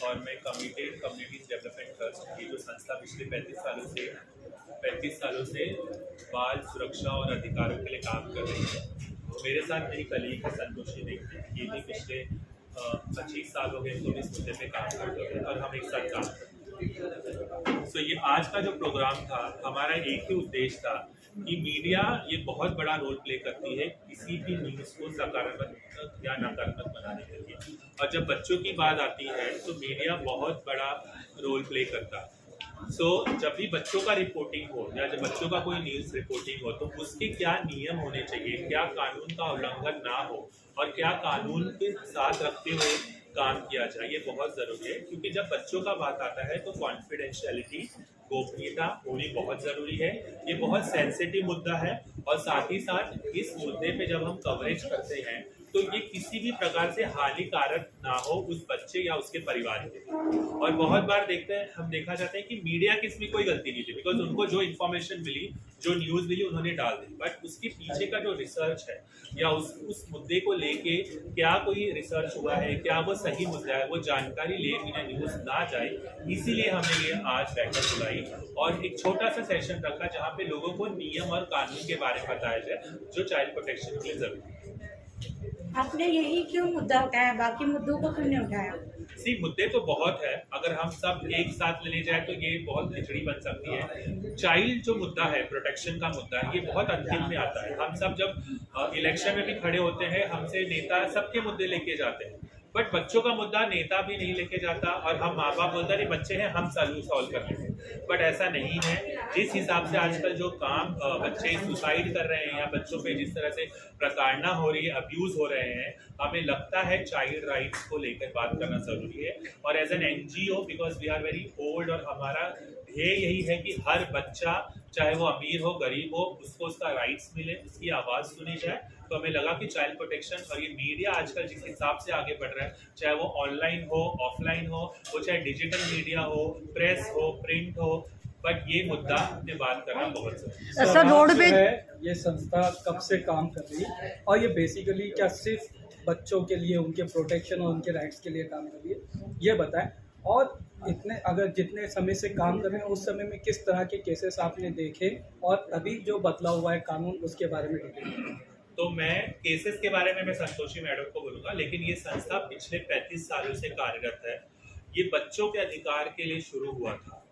और मैं committed communities development trust, ये जो संस्था पिछले 35 सालों से बाल सुरक्षा और अधिकारों के लिए काम कर रही है। मेरे साथ मेरी कलीग है संतोषी देवी, ये भी पिछले 25 साल हो गए तो इस मुद्दे पे काम करते हैं और हम एक साथ काम करते हैं। सो ये आज का जो प्रोग्राम था, हमारा एक ही उद्देश्य था कि मीडिया ये बहुत बड़ा रोल प्ले करती है किसी भी न्यूज़ को सकारात्मक या नकारात्मक बनाने के लिए, और जब बच्चों की बात आती है तो मीडिया बहुत बड़ा रोल प्ले करता है। जब भी बच्चों का रिपोर्टिंग हो या जब बच्चों का कोई न्यूज़ रिपोर्टिंग हो तो उसके क्या नियम होने चाहिए, क्या कानून का उल्लंघन ना हो और क्या कानून के साथ रखते हुए काम किया जाए, ये बहुत ज़रूरी है। क्योंकि जब बच्चों का बात आता है तो कॉन्फिडेंशियलिटी, गोपनीयता होनी बहुत ज़रूरी है। ये बहुत सेंसिटिव मुद्दा है और साथ ही साथ इस मुद्दे पे जब हम कवरेज करते हैं तो ये किसी भी प्रकार से हानिकारक ना हो उस बच्चे या उसके परिवार के लिए। और बहुत बार हम देखा जाता है कि मीडिया की इसमें कोई गलती नहीं थी, बिकॉज उनको जो इन्फॉर्मेशन मिली, जो न्यूज़ मिली, उन्होंने डाल दी। बट उसके पीछे का जो रिसर्च है या उस मुद्दे को लेके क्या कोई रिसर्च हुआ है, क्या वो सही मुद्दा है, वो जानकारी ले बिना न्यूज़ ना जाए, इसीलिए हमने ये आज बैठक बुलाई और एक छोटा सा सेशन रखा जहाँ पे लोगों को नियम और कानून के बारे में बताया जाए जो चाइल्ड प्रोटेक्शन के लिए जरूरी है। आपने यही क्यों मुद्दा उठाया, बाकी मुद्दों को क्यों नहीं उठाया? मुद्दे तो बहुत है, अगर हम सब एक साथ ले जाए तो ये बहुत खिचड़ी बन सकती है। चाइल्ड जो मुद्दा है, प्रोटेक्शन का मुद्दा है, ये बहुत अंतिम में आता है। हम सब जब इलेक्शन में भी खड़े होते हैं, हमसे नेता सबके मुद्दे लेके जाते हैं, बट बच्चों का मुद्दा नेता भी नहीं लेके जाता और हम माँ बाप बोलते हैं बच्चे हैं, हम सॉल्व कर लेंगे। बट ऐसा नहीं है। जिस हिसाब से आजकल जो काम बच्चे सुसाइड कर रहे हैं या बच्चों पे जिस तरह से प्रताड़ना हो रही है, अब्यूज हो रहे हैं, हमें लगता है चाइल्ड राइट्स को लेकर बात करना जरूरी है। और as an NGO, because we are very old, और हमारा ध्येय यही है कि हर बच्चा, चाहे वो अमीर हो गरीब हो, उसको उसका राइट्स मिले, उसकी आवाज़ सुनी जाए। तो हमें लगा कि चाइल्ड प्रोटेक्शन और ये मीडिया आजकल जिस हिसाब से आगे बढ़ रहा है, चाहे वो ऑनलाइन हो, ऑफलाइन हो, वो चाहे डिजिटल मीडिया हो, प्रेस हो, प्रिंट हो, बट ये मुद्दा पे बात करना बहुत जरूरी है। सर, रोड पे ये संस्था कब से काम कर रही है और ये बेसिकली क्या सिर्फ बच्चों के लिए, उनके प्रोटेक्शन और उनके राइट्स के लिए काम कर रही है, ये बताएं। और जितने समय से काम कर रहे हैं, उस समय में किस तरह के केसेस आपने देखे और अभी जो बदलाव हुआ है कानून, उसके बारे में डिटेल। तो मैं केसेस के बारे में मैं संतोषी मैडम को बोलूँगा, लेकिन ये संस्था पिछले 35 सालों से कार्यरत है। ये बच्चों के अधिकार के लिए शुरू हुआ था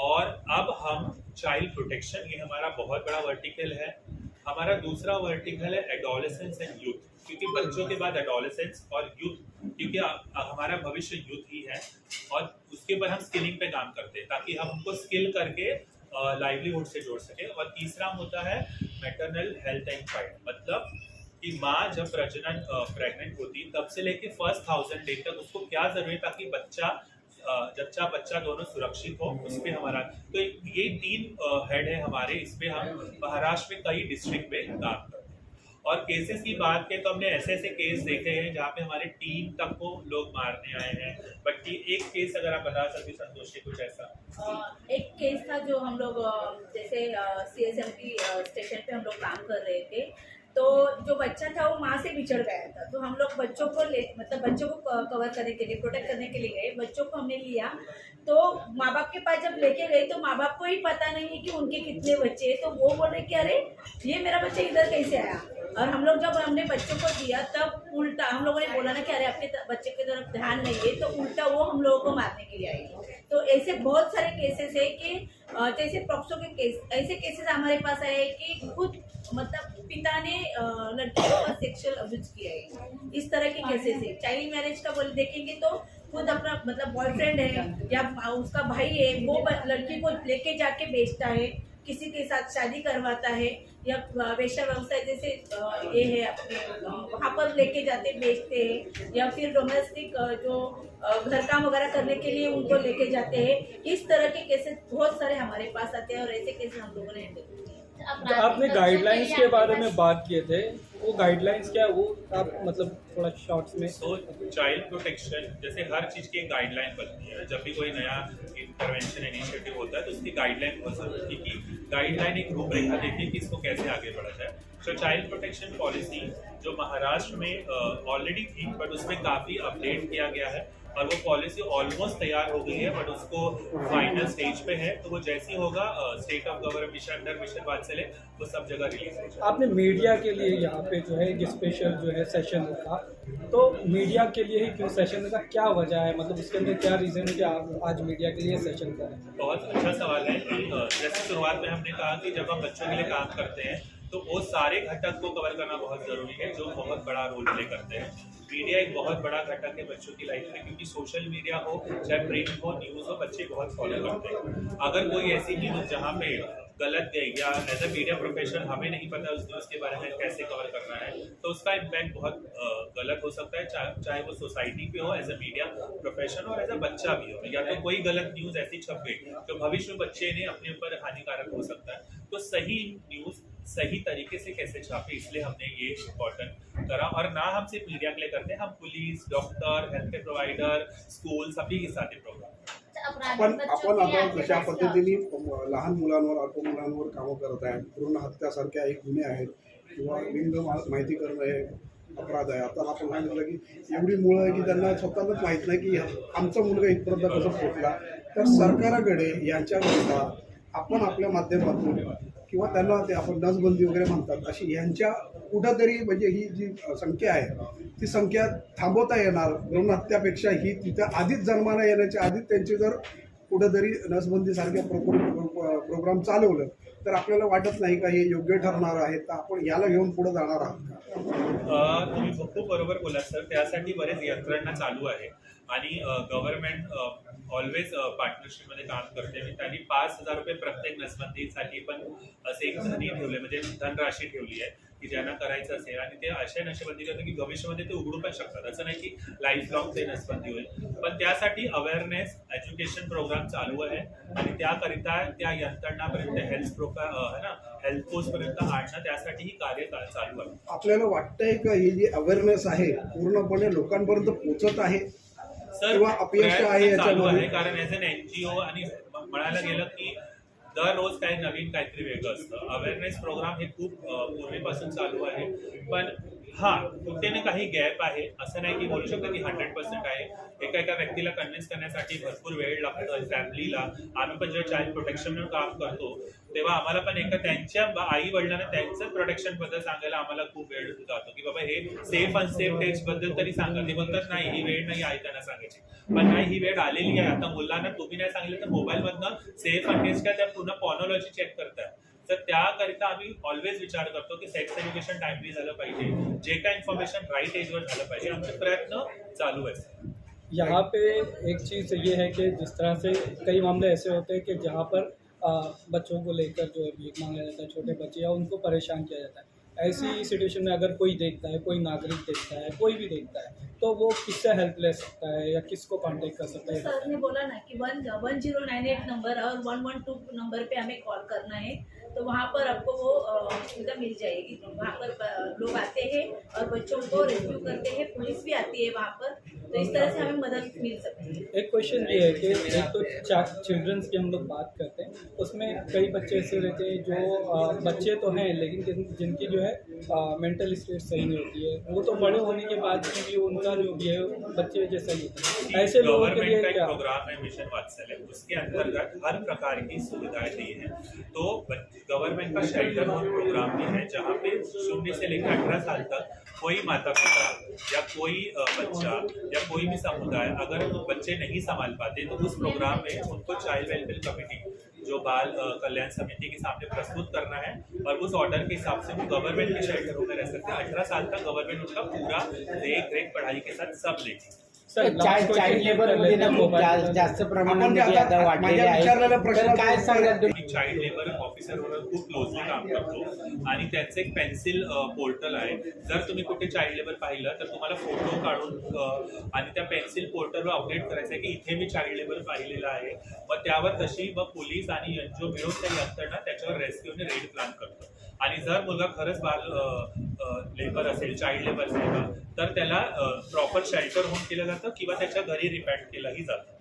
और अब हम चाइल्ड प्रोटेक्शन, ये हमारा बहुत बड़ा वर्टिकल है। हमारा दूसरा वर्टिकल है एडोलेसेंस एंड यूथ, क्योंकि बच्चों के बाद एडोलेसेंस और यूथ, क्योंकि हमारा भविष्य यूथ ही है और उसके ऊपर हम स्किलिंग पे काम करते हैं ताकि हम उनको स्किल करके लाइवलीहुड से जोड़ सके। और तीसरा मुद्दा है मैटरनल हेल्थ एंड चाइल्ड, मतलब कि माँ जब प्रेग्नेंट होती तब से लेके फर्स्ट 1000 डे तक उसको क्या जरूरी है ताकि जच्चा बच्चा दोनों सुरक्षित हो, उस पर हमारा तो ये 3 हेड है हमारे। इस पे हम महाराष्ट्र में कई डिस्ट्रिक्ट में काम करते हैं। और केसेस की बात करें तो हमने ऐसे केस देखे हैं जहाँ पे हमारे टीम तक को लोग मारने आए हैं। बट एक केस अगर आप बता सकते संतोषी, कुछ ऐसा एक केस था जो हम लोग जैसे CSMT स्टेशन पे हम लोग काम कर रहे थे, तो जो बच्चा था वो माँ से बिछड़ गया था। तो हम लोग बच्चों को बच्चों को कवर करने के लिए, प्रोटेक्ट करने के लिए गए। बच्चों को हमने लिया तो माँ बाप के पास जब लेके गए तो माँ बाप को ही पता नहीं है कि उनके कितने बच्चे हैं। तो वो बोल रहे कि अरे ये मेरा बच्चा इधर कैसे आया। और हम लोग जब हमने बच्चों को दिया तब उल्टा हम लोगों ने बोला ना कि अरे आपके बच्चे की तरफ ध्यान नहीं है, तो उल्टा वो हम लोगों को मारने के लिए आई। तो ऐसे बहुत सारे केसेस है कि जैसे प्रॉक्सो के केस, ऐसे केसेस हमारे पास आए कि खुद मतलब पिता ने लड़की को सेक्सुअल अब्यूज किया है। इस तरह के केसेस है। चाइल्ड मैरिज का बोल देखेंगे तो खुद अपना मतलब बॉयफ्रेंड है या उसका भाई है, वो लड़की को लेके जाके बेचता है, किसी के साथ शादी करवाता है, या वेश्या व्यवसाय जैसे ये है अपने वहाँ पर लेके जाते बेचते हैं, या फिर डोमेस्टिक जो घर काम वगैरह करने के लिए उनको लेके जाते हैं। इस तरह के केसेस बहुत सारे हमारे पास आते हैं और ऐसे केसेस हम लोगों ने हैंडल किए। तो आपने गाइडलाइंस के बारे में बात किए थे, वो गाइडलाइंस क्या, वो आप मतलब थोड़ा शॉर्ट्स में। चाइल्ड प्रोटेक्शन जैसे हर चीज़ की एक गाइडलाइन बनती है। जब भी कोई नया इंटरवेंशन इनिशिएटिव होता है तो उसकी गाइडलाइन बहुत जरूरी है कि गाइडलाइन एक रूपरेखा देती है कि इसको कैसे आगे बढ़ा जाए। तो चाइल्ड प्रोटेक्शन पॉलिसी जो महाराष्ट्र में ऑलरेडी थी, बट उसमें काफ़ी अपडेट किया गया है और वो पॉलिसी ऑलमोस्ट तैयार हो गई है, बट उसको फाइनल स्टेज पे है। तो वो जैसी होगा state of government mission under mission वात्सल्य वो सब जगह रिलीज हो जाएगा। आपने मीडिया के लिए यहाँ पे जो है एक स्पेशल जो है सेशन रखा, तो मीडिया के लिए ही क्यों सेशन रखा, क्या वजह है, मतलब उसके अंदर क्या रीज़न है कि आप आज मीडिया के लिए सेशन कर रहे हैं? बहुत अच्छा सवाल है कि जैसे शुरुआत में हमने कहा कि जब हम बच्चों के लिए काम करते हैं तो वो सारे घटक को कवर करना बहुत जरूरी है जो बहुत बड़ा रोल प्ले करते हैं। मीडिया एक बहुत बड़ा घटक है बच्चों की लाइफ में, क्योंकि सोशल मीडिया हो चाहे प्रिंट हो न्यूज़ हो, बच्चे बहुत फॉलो करते हैं। अगर कोई ऐसी न्यूज़ जहाँ पे गलत गई या एज अ मीडिया प्रोफेशनल हमें नहीं पता उस न्यूज़ के बारे में कैसे कवर करना है, तो उसका इम्पैक्ट बहुत गलत हो सकता है, चाहे वो सोसाइटी पे हो एज अ मीडिया प्रोफेशनल और एज अ बच्चा भी हो। या तो कोई गलत न्यूज़ ऐसी छप गई तो भविष्य में बच्चे ने अपने ऊपर हानिकारक हो सकता है। तो सही न्यूज़ सही तरीके से कैसे छापे, इसलिए हमने ये इम्पोर्टेंट करा। और ना हम सिर्फ मीडिया के लिए करते हैं, हम police, doctor, health care provider, school सभी के साथ ये प्रोग्राम। आपण आता जशा पद्धतीने लहान मुलांवर अल्प मुलांवर कामं करत आहे, भ्रूण हत्यासारखे एक गुन्हे आहेत किंवा लिंग माहिती करणं हे अपराध आहे. आता आपण सांगितलं की एवढी मुलं आहे की त्यांना स्वतःलाच माहीत नाही की आमचा मुलगा इथपर्यंत कसं पोहोचला. तर सरकाराकडे यांच्याकरता आपण आपल्या माध्यमातून किंवा त्यांना ते आपण नसबंदी वगैरे म्हणतात अशी यांच्या कुठंतरी म्हणजे ही जी संख्या आहे ती संख्या थांबवता येणार. भ्रूण हत्यापेक्षा ही तिथं आधीच जन्माला येण्याच्या आधीच त्यांची जर कुठंतरी नसबंदीसारख्या प्रोग्राम चालवलं तर आपल्याला वाटत नाही का हे योग्य ठरणार आहे. तर आपण याला घेऊन पुढे जाणार आहात का? तुम्ही खूप बरोबर बोलात सर. त्यासाठी बरेच यंत्रणा चालू आहे आणि गव्हर्नमेंट ऑलवेज पार्टनरशिपमध्ये काम करते. आणि त्यांनी 5,000 रुपये प्रत्येक नसबंदीसाठी पण असे एक धनी ठेवले, म्हणजे धनराशी ठेवली आहे की ज्यांना करायचं असेल. आणि ते अशा नसबंदी करतात की भविष्यामध्ये ते उघडू पण शकतात. असं नाही की लाईफ लॉंग ते नसबंदी होईल, पण त्यासाठी अवेअरनेस एज्युकेशन प्रोग्राम चालू आहे. आणि त्याकरिता त्या यंत्रणापर्यंत हेल्थ पोस्ट पर्यंत आणणं त्यासाठी ही कार्य चालू आहे. आपल्याला वाटतंय का ही जी अवेअरनेस आहे पूर्णपणे लोकांपर्यंत पोहोचत आहे सर? चालू आहे, कारण ॲज एन NGO आणि म्हणायला गेलं की दररोज काही नवीन काहीतरी वेगळं असतं. अवेअरनेस प्रोग्राम हे खूप पूर्वीपासून चालू आहे, पण कुठे ना काही गॅप आहे. असं नाही की बोलू शकतो की 100% आहे. एका व्यक्तीला कन्व्हिन्स करण्यासाठी भरपूर वेळ लागतो. फॅमिलीला आम्ही पण जेव्हा चाइल्ड प्रोटेक्शन म्हणून काम करतो तेव्हा आम्हाला पण त्यांच्या आई वडिलांना त्यांचं प्रोटेक्शन बद्दल सांगायला आम्हाला खूप वेळ जातो की बाबा हे सेफ अनसेफ टेस्ट बद्दल तरी सांगा. ते बोलतात नाही ही वेळ नाही आहे त्यांना सांगायची, पण नाही ही वेळ आलेली आहे. आता मुलांना तुम्ही नाही सांगितलं तर मोबाईलमधनं सेफ अन टेस्ट काय त्या पुन्हा पॉनॉलॉजी चेक करतात. तर त्याकरिता आम्ही ऑलवेज विचार करतो की सेक्स एज्युकेशन टाइमली झालं पाहिजे, जे काय इन्फॉर्मेशन राईट एजवर झालं पाहिजे. आमचे प्रयत्न चालू आहे. यहाँ पे एक चीज़ ये है कि जिस तरह से कई मामले ऐसे होते हैं कि जहाँ पर बच्चों को लेकर जो है भीख मांगा जाता है, छोटे बच्चे या उनको परेशान किया जाता है. ऐसी सिचुएशन में अगर कोई देखता है, कोई नागरिक देखता है, कोई भी देखता है, तो वो किससे हेल्प ले सकता है या किसको कांटेक्ट कर सकता है? सर ने बोला ना कि 1098 नंबर और 112 नंबर पे हमें कॉल करना है, तो वहाँ पर आपको वो सुविधा मिल जाएगी. तो वहाँ पर लोग आते हैं और बच्चों को रेस्क्यू करते हैं, पुलिस भी आती है वहाँ पर. तो इस तरह से हमें मदद मिल सकती है. एक क्वेश्चन ये है कि एक तो चिल्ड्रंस की हम लोग बात करते हैं, उसमें कई बच्चे ऐसे रहते हैं जो बच्चे तो हैं लेकिन जिनकी जो है मेंटल स्टेट सही नहीं होती है. वो तो बड़े होने के बाद भी उनका जो भी है बच्चे जैसा ही होता है. ऐसे लोगों के लिए गवर्नमेंट का क्या प्रोग्राम है मिशन वात्सल्य, उसके अंतर्गत हर प्रकार की सुविधाएं दी है. तो गवर्नमेंट का शेल्टर होम प्रोग्राम भी है जहाँ पे 0 से लेकर 18 साल तक कोई माता पिता या कोई बच्चा या कोई भी समुदाय अगर बच्चे नहीं संभाल पाते तो उस प्रोग्राम में उनको चाइल्ड वेलफेयर कमेटी जो बाल कल्याण समिति के सामने प्रस्तुत करना है और उस ऑर्डर के हिसाब से वो गवर्नमेंट के शेल्टरों में रह सकते हैं. 18 साल तक गवर्नमेंट उनका पूरा देख रेख पढ़ाई के साथ सब लेगी. चाइल्ड लेबर मध्ये ना खूप जास्त प्रमाणामध्ये आता वाढलेले आहे. तर काय सांगाल तुम्ही? चाइल्ड लेबर ऑफिसर बरोबर खूप क्लोजली काम करतो आणि त्यांचं एक पेन्सिल पोर्टल आहे. जर तुम्ही कुठे चाइल्ड लेबर पाहिलं तर तुम्हाला फोटो काढून आणि त्या पेन्सिल पोर्टलवर अपडेट करायचं आहे की इथे मी चाइल्ड लेबर पाहिलेलं आहे. मग त्यावर तशी मग पोलीस आणि NGO मिळून त्या यंत्रणा त्याच्यावर रेस्क्यू आणि रेड प्लॅन करतो. आणि जर मुलगा खरंच बाल लेबर असेल, चाइल्ड लेबर असेल तर त्याला प्रॉपर शेल्टर होम केलं जातं किंवा त्याच्या घरी रिपॅट केलंही जातं.